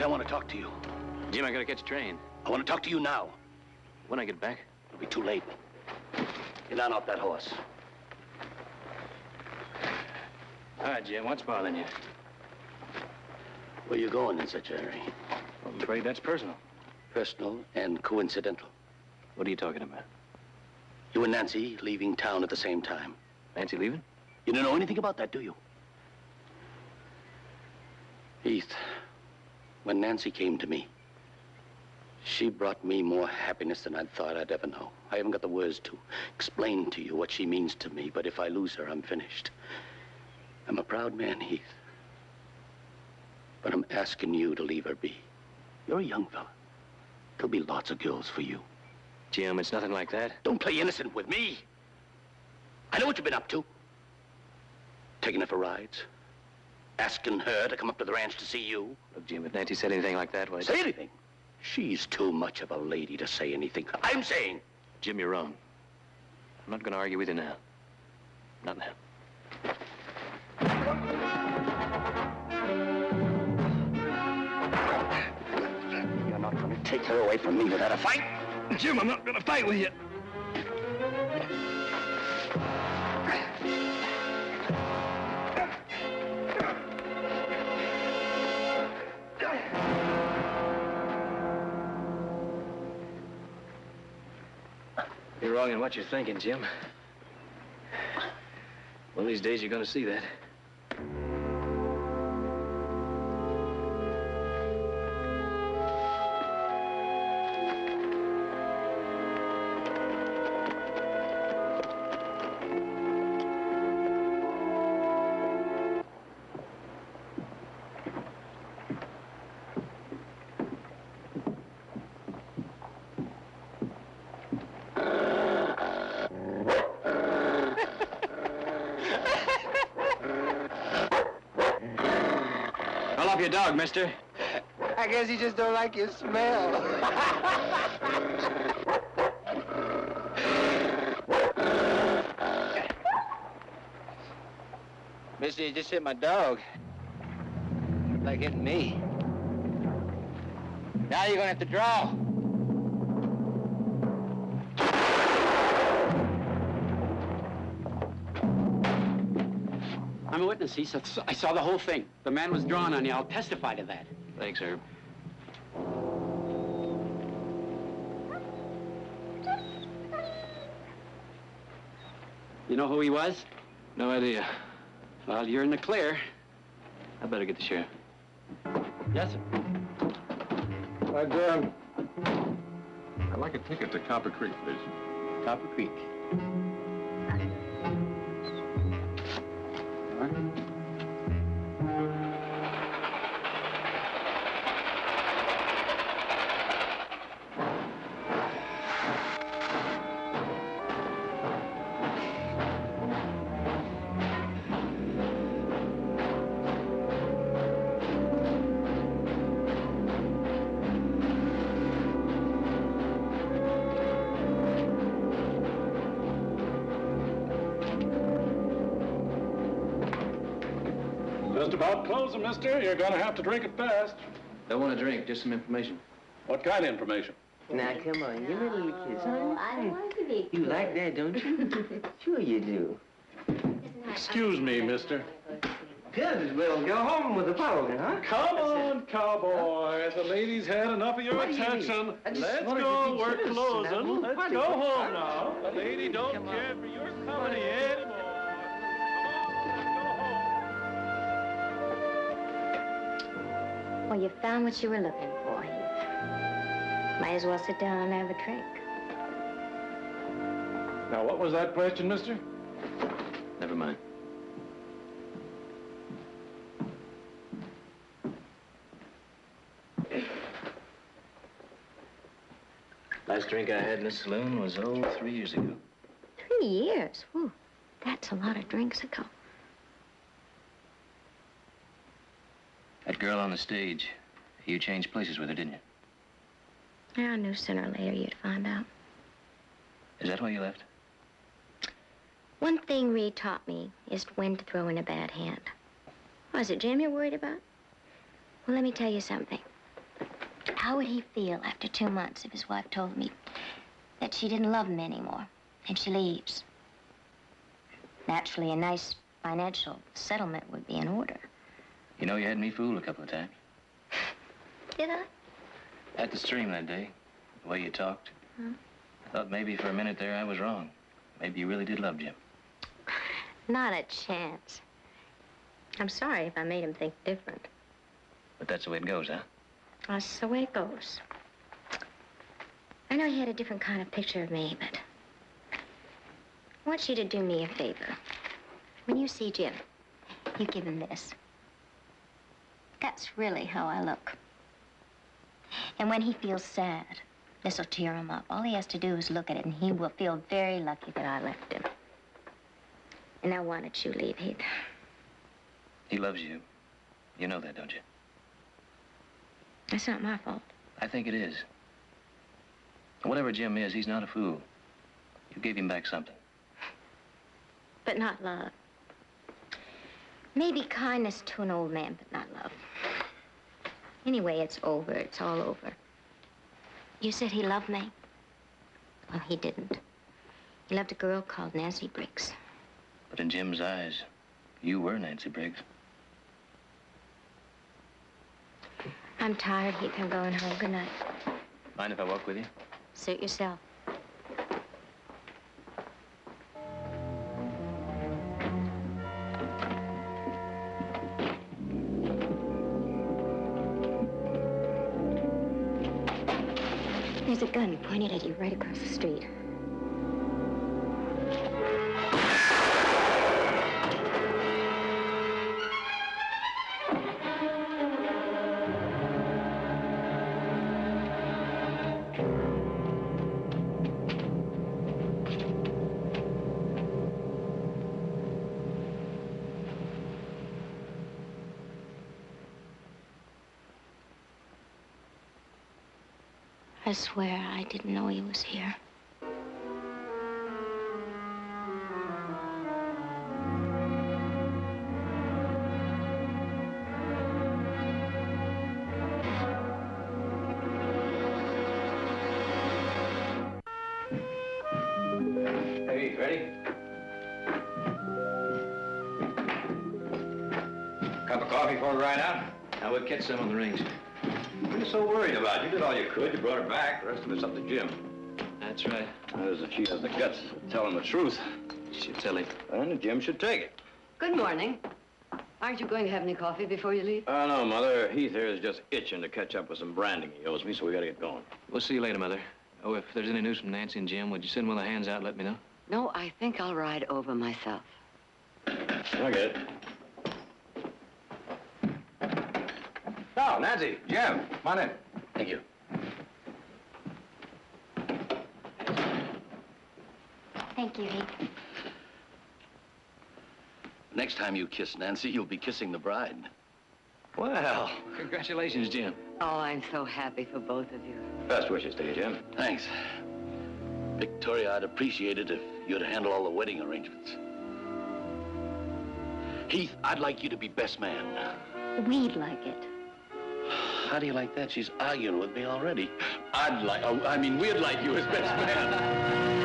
I want to talk to you. Jim, I gotta catch a train. I want to talk to you now. When I get back? It'll be too late. Get down off that horse. All right, Jim, what's bothering you? Where you going in such a hurry? I'm afraid that's personal. Personal and coincidental. What are you talking about? You and Nancy leaving town at the same time. Nancy leaving? You don't know anything about that, do you? Heath, when Nancy came to me, she brought me more happiness than I thought I'd ever know. I haven't got the words to explain to you what she means to me, but if I lose her, I'm finished. I'm a proud man, Heath. But I'm asking you to leave her be. You're a young fella. There'll be lots of girls for you. Jim, it's nothing like that. Don't play innocent with me. I know what you've been up to. Taking her for rides. Asking her to come up to the ranch to see you. Look, Jim, if Nancy said anything like that, why... Say anything? She's too much of a lady to say anything. I'm saying... Jim, you're wrong. I'm not gonna argue with you now. Not now. You're not gonna take her away from me without a fight? Jim, I'm not gonna fight with you. You're wrong in what you're thinking, Jim. One of these days you're gonna see that. Your dog, mister. I guess he just don't like your smell. Mister, you just hit my dog. Like hitting me. Now you're gonna have to draw. I'm a witness. I saw the whole thing. The man was drawn on you. I'll testify to that. Thanks, Herb. You know who he was? No idea. Well, you're in the clear. I better get the sheriff. Yes, sir. I'd like a ticket to Copper Creek, please. Copper Creek. All right. Just about closing, mister. You're gonna have to drink it fast. Don't want to drink, just some information. What kind of information? Now, come on, give me a little kiss, huh? I don't want to be. You like that, don't you? Sure you do. Excuse me, mister. Good, well, go home with the powder, huh? Come on, cowboy. The lady's had enough of your What do you mean? attention. I just Let's wanted to go. be We're citizen. closing. Now, Let's what go is it? home now. The lady don't Come on. care for your company anymore. Well, you found what you were looking for, Heath. Might as well sit down and have a drink. Now, what was that question, mister? Never mind. Last drink I had in this saloon was, 3 years ago. 3 years? Whew, that's a lot of drinks ago. That girl on the stage, you changed places with her, didn't you? I knew sooner or later you'd find out. Is that why you left? One thing Reed taught me is when to throw in a bad hand. What is it, Jim, you're worried about? Well, let me tell you something. How would he feel after 2 months if his wife told me that she didn't love him anymore and she leaves? Naturally, a nice financial settlement would be in order. You know, you had me fooled a couple of times. Did I? At the stream that day, the way you talked. Huh? I thought maybe for a minute there I was wrong. Maybe you really did love Jim. Not a chance. I'm sorry if I made him think different. But that's the way it goes, huh? That's the way it goes. I know he had a different kind of picture of me, but I want you to do me a favor. When you see Jim, you give him this. That's really how I look. And when he feels sad, this will cheer him up. All he has to do is look at it, and he will feel very lucky that I left him. And now why don't you leave, Heath? He loves you. You know that, don't you? That's not my fault. I think it is. Whatever Jim is, he's not a fool. You gave him back something. But not love. Maybe kindness to an old man, but not love. Anyway, it's over. It's all over. You said he loved me. Well, he didn't. He loved a girl called Nancy Briggs. But in Jim's eyes, you were Nancy Briggs. I'm tired, Heath. I'm going home. Good night. Mind if I walk with you? Suit yourself. There's a gun pointed at you right across the street. I swear I didn't know he was here. Hey, ready? Cup of coffee before we ride out? I would catch some on the range. What are you so worried about? You did all you could. You brought her back. The rest of it's up to Jim. That's right. As if she has the guts to tell him the truth. She'll tell him. And Jim should take it. Good morning. Aren't you going to have any coffee before you leave? No, Mother. Heath here is just itching to catch up with some branding he owes me, so we gotta get going. We'll see you later, Mother. Oh, if there's any news from Nancy and Jim, would you send one of the hands out and let me know? No, I think I'll ride over myself. I get it. Now, Nancy, Jim, come on in. Thank you. Thank you, Heath. Next time you kiss Nancy, you'll be kissing the bride. Well, Congratulations, Jim. Oh, I'm so happy for both of you. best wishes to you, Jim. Thanks. Victoria, I'd appreciate it if you'd handle all the wedding arrangements. Heath, I'd like you to be best man. We'd like it. How do you like that? She's arguing with me already. We'd like you as best man.